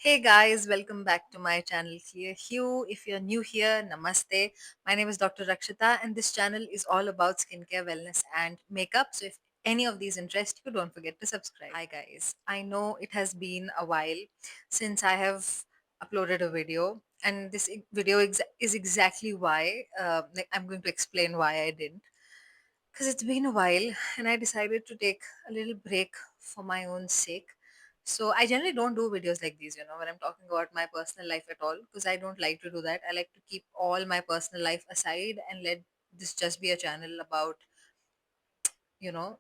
Hey guys, welcome back to my channel here. Hugh, if you're new here, namaste. My name is Dr. Rakshita, and this channel is all about skincare, wellness, and makeup. So, if any of these interest you, don't forget to subscribe. Hi guys, I know it has been a while since I have uploaded a video, and this video is exactly why. I'm going to explain why I didn't, because it's been a while and I decided to take a little break for my own sake. So I generally don't do videos like these, when I'm talking about my personal life at all, because I don't like to do that. I like to keep all my personal life aside and let this just be a channel about,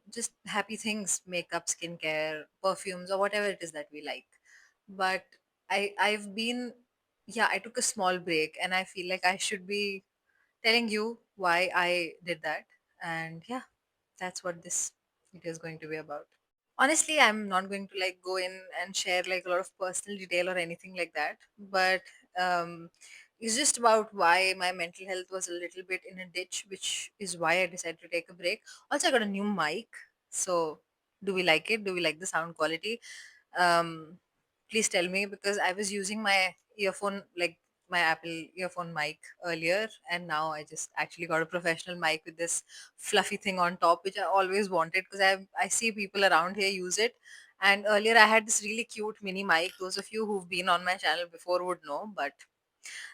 just happy things, makeup, skincare, perfumes, or whatever it is that we like. But I've been, yeah, I took a small break and I feel like I should be telling you why I did that. And yeah, that's what this video is going to be about. Honestly, I'm not going to like go in and share like a lot of personal detail or anything like that, but um, it's just about why my mental health was a little bit in a ditch, which is why I decided to take a break. Also, I got a new mic, so do we like it? Do we like the sound quality? um Please tell me, because I was using my earphone, like my Apple earphone mic earlier, and now I just actually got a professional mic with this fluffy thing on top, which I always wanted because I see people around here use it. And earlier I had this really cute mini mic. Those of you who've been on my channel before would know, but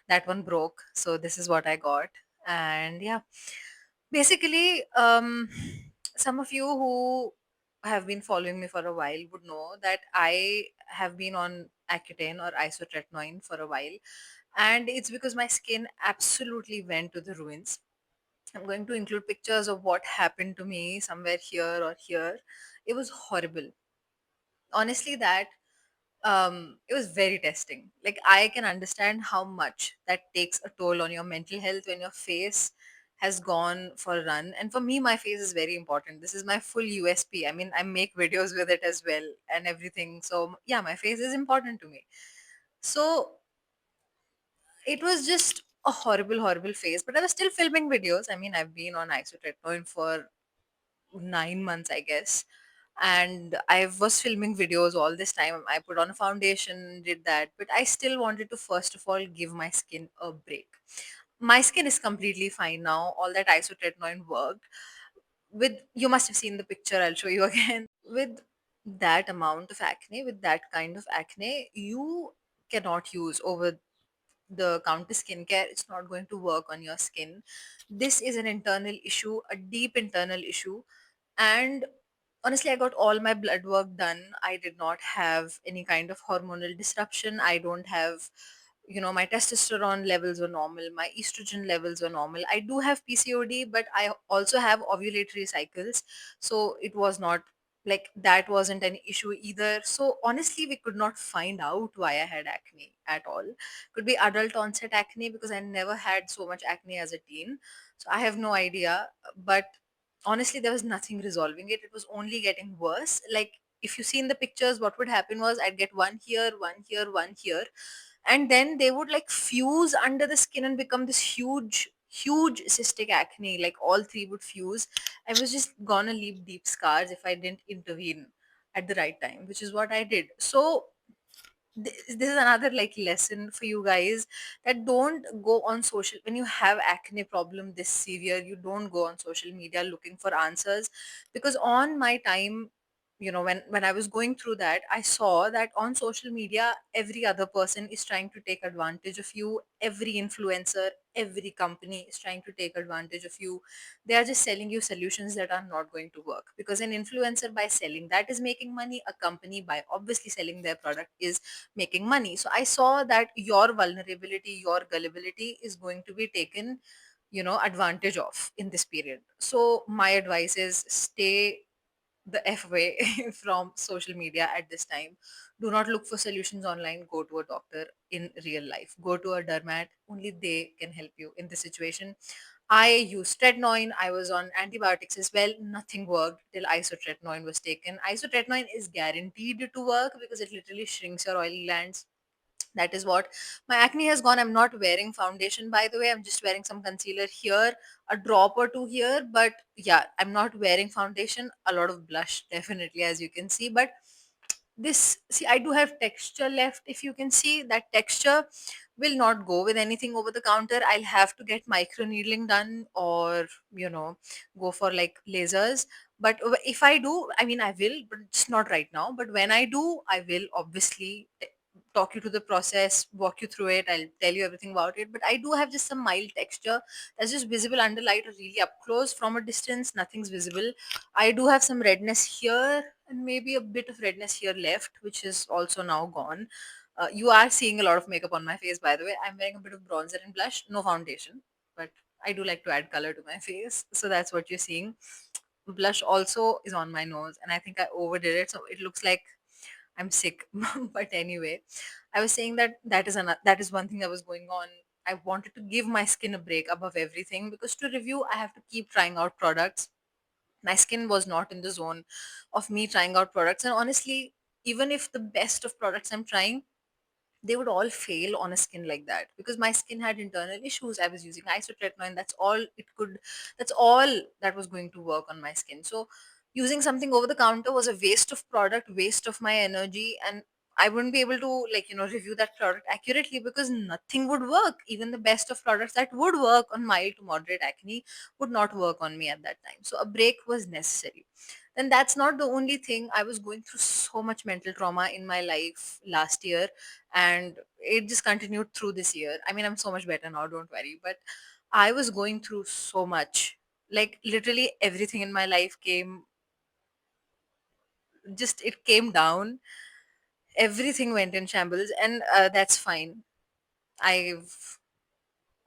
that one broke, so this is what I got. And yeah, basically, some of you who have been following me for a while would know that I have been on Accutane or isotretinoin for a while, and it's because my skin absolutely went to the ruins. I'm going to include pictures of what happened to me somewhere here or here. It was horrible. Honestly, that it was very testing. Like, I can understand how much that takes a toll on your mental health when your face has gone for a run. And for me, my face is very important. This is my full USP. I mean, I make videos with it as well and everything. So yeah, my face is important to me. So it was just a horrible, horrible phase. But I was still filming videos. I mean, I've been on isotretinoin for 9 months, I guess. And I was filming videos all this time. I put on a foundation, did that, but I still wanted to first of all give my skin a break. My skin is completely fine now. All that isotretinoin worked. With, you must have seen the picture, I'll show you again. With that amount of acne, with that kind of acne, you cannot use over the counter skincare. It's not going to work on your skin. This is an internal issue, a deep internal issue. And honestly, I got all my blood work done. I did not have any kind of hormonal disruption. I don't have, my testosterone levels were normal, my estrogen levels were normal. I do have PCOD, but I also have ovulatory cycles, so it was not like that wasn't an issue either. So honestly, we could not find out why I had acne at all. Could be adult onset acne because I never had so much acne as a teen, so I have no idea. But honestly, there was nothing resolving it. It was only getting worse. Like, if you see in the pictures, what would happen was I'd get one here, one here, one here, and then they would like fuse under the skin and become this huge, huge cystic acne. Like, all three would fuse. I was just gonna leave deep scars if I didn't intervene at the right time, which is what I did. So this is another like lesson for you guys, that don't go on social when you have acne problem this severe. You don't go on social media looking for answers, because on my time, when I was going through that, I saw that on social media every other person is trying to take advantage of you. Every influencer, every company is trying to take advantage of you. They are just selling you solutions that are not going to work, because an influencer, by selling that, is making money. A company, by obviously selling their product, is making money. So I saw that your vulnerability, your gullibility is going to be taken, advantage of in this period. So my advice is, stay the F away from social media at this time. Do not look for solutions online. Go to a doctor in real life. Go to a dermat. Only they can help you in this situation. I used tretinoin. I was on antibiotics as well. Nothing worked till isotretinoin was taken. Isotretinoin is guaranteed to work because it literally shrinks your oily glands. That is what. My acne has gone. I'm not wearing foundation, by the way. I'm just wearing some concealer here, a drop or two here. But yeah, I'm not wearing foundation. A lot of blush, definitely, as you can see. But this, see, I do have texture left. If you can see, that texture will not go with anything over the counter. I'll have to get micro needling done, or you know go for like lasers. But if I do, I mean, I will, but it's not right now. But when I do, I will obviously talk you to the process, walk you through it. I'll tell you everything about it. But I do have just some mild texture that's just visible under light or really up close. From a distance, nothing's visible. I do have some redness here and maybe a bit of redness here left, which is also now gone. You are seeing a lot of makeup on my face, by the way. I'm wearing a bit of bronzer and blush, no foundation, but I do like to add color to my face. So that's what you're seeing. Blush also is on my nose, and I think I overdid it. So it looks like I'm sick. But anyway, I was saying that that is one thing that was going on. I wanted to give my skin a break above everything, because to review, I have to keep trying out products. My skin was not in the zone of me trying out products. And honestly, even if the best of products I'm trying, they would all fail on a skin like that, because my skin had internal issues. I was using isotretinoin. That's all that was going to work on my skin. So using something over the counter was a waste of product, waste of my energy, and I wouldn't be able to, like, review that product accurately, because nothing would work. Even the best of products that would work on mild to moderate acne would not work on me at that time. So a break was necessary. Then that's not the only thing. I was going through so much mental trauma in my life last year, and it just continued through this year. I mean, I'm so much better now, don't worry. But I was going through so much. Like, literally everything in my life came, just it came down. Everything went in shambles, and that's fine. I've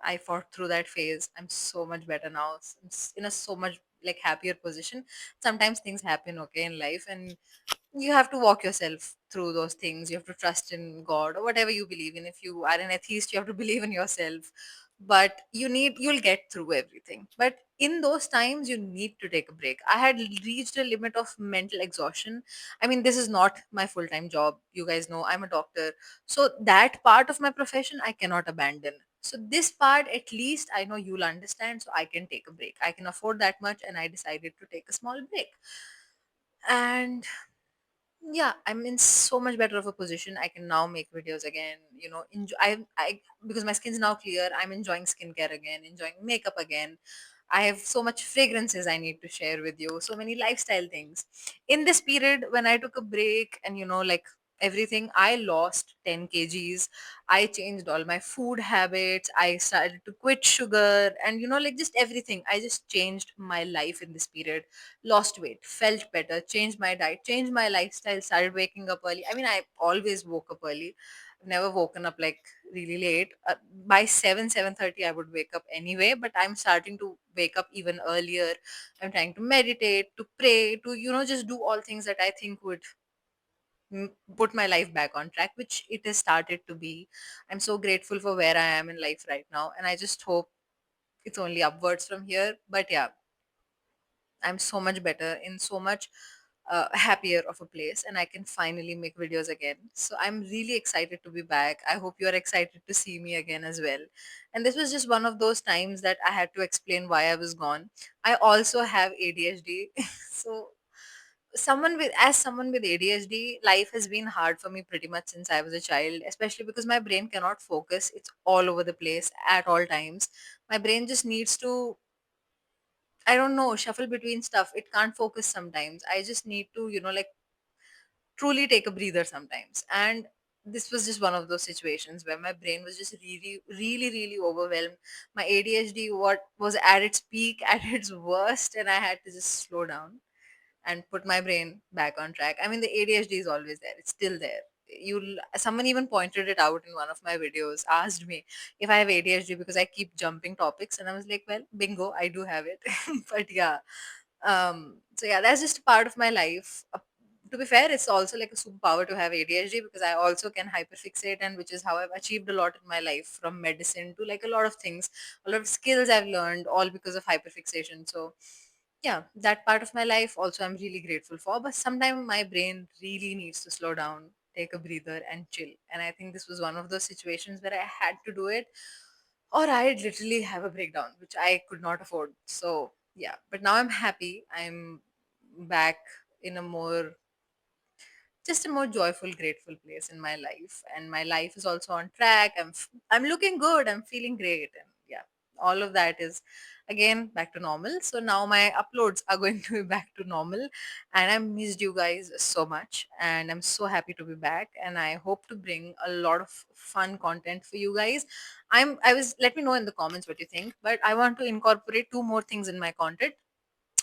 I fought through that phase. I'm so much better now. In a so much like happier position. Sometimes things happen, okay, in life, and you have to walk yourself through those things. You have to trust in God or whatever you believe in. If you are an atheist, you have to believe in yourself. But you'll get through everything. But in those times, you need to take a break. I had reached a limit of mental exhaustion. I mean, this is not my full time job. You guys know I'm a doctor. So that part of my profession, I cannot abandon. So this part, at least I know you'll understand. So I can take a break. I can afford that much. And I decided to take a small break. And yeah, I'm in so much better of a position. I can now make videos again, enjoy. I because my skin's now clear, I'm enjoying skincare again, enjoying makeup again. I have so much fragrances I need to share with you, so many lifestyle things. In this period when I took a break, and like everything, I lost 10 kgs. I changed all my food habits. I started to quit sugar, and like just everything. I just changed my life in this period. Lost weight, felt better, changed my diet, changed my lifestyle, started waking up early. I mean, I always woke up early. I've never woken up like really late. By 7:30 I would wake up anyway, but I'm starting to wake up even earlier. I'm trying to meditate, to pray, to just do all things that I think would put my life back on track, which it has started to be. I'm so grateful for where I am in life right now, and I just hope it's only upwards from here. But yeah, I'm so much better, in so much happier of a place, and I can finally make videos again. So I'm really excited to be back. I hope you're excited to see me again as well. And this was just one of those times that I had to explain why I was gone. I also have ADHD. So someone with ADHD, life has been hard for me pretty much since I was a child, especially because my brain cannot focus. It's all over the place at all times. My brain just needs to, I don't know, shuffle between stuff. It can't focus sometimes. I just need to, like truly take a breather sometimes. And this was just one of those situations where my brain was just really, really, really overwhelmed. My ADHD what was at its peak, at its worst, and I had to just slow down and put my brain back on track. I mean, the ADHD is always there. It's still there. Someone even pointed it out in one of my videos, asked me if I have ADHD because I keep jumping topics, and I was like, well, bingo, I do have it. But yeah, so yeah, that's just a part of my life. To be fair, it's also like a superpower to have ADHD, because I also can hyperfixate, and which is how I've achieved a lot in my life, from medicine to like a lot of things, a lot of skills I've learned, all because of hyperfixation. So yeah, that part of my life also I'm really grateful for. But sometimes my brain really needs to slow down, take a breather, and chill. And I think this was one of those situations where I had to do it, or I'd literally have a breakdown, which I could not afford. So yeah, but now I'm happy. I'm back in a more just a more joyful, grateful place in my life. And my life is also on track. I'm looking good. I'm feeling great. And yeah, all of that is again back to normal. So now my uploads are going to be back to normal. And I missed you guys so much. And I'm so happy to be back. And I hope to bring a lot of fun content for you guys. Let me know in the comments what you think. But I want to incorporate two more things in my content.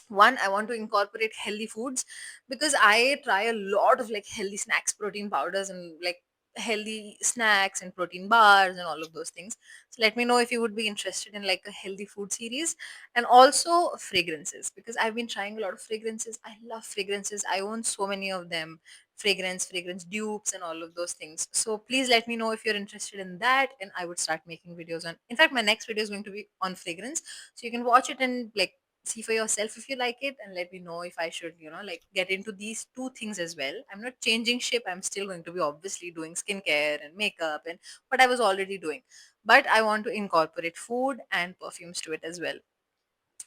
One, I want to incorporate healthy foods because I try a lot of like healthy snacks, protein powders, and like healthy snacks and protein bars and all of those things. So let me know if you would be interested in like a healthy food series. And also fragrances, because I've been trying a lot of fragrances. I love fragrances. I own so many of them, fragrance dupes and all of those things. So please let me know if you're interested in that, and I would start making videos on. In fact, my next video is going to be on fragrance, so you can watch it and like see for yourself if you like it, and let me know if I should, like get into these two things as well. I'm not changing ship. I'm still going to be obviously doing skincare and makeup and what I was already doing, but I want to incorporate food and perfumes to it as well.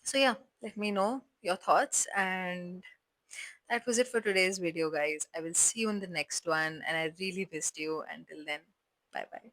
So yeah, let me know your thoughts. And that was it for today's video, guys. I will see you in the next one, and I really missed you. Until then, bye bye.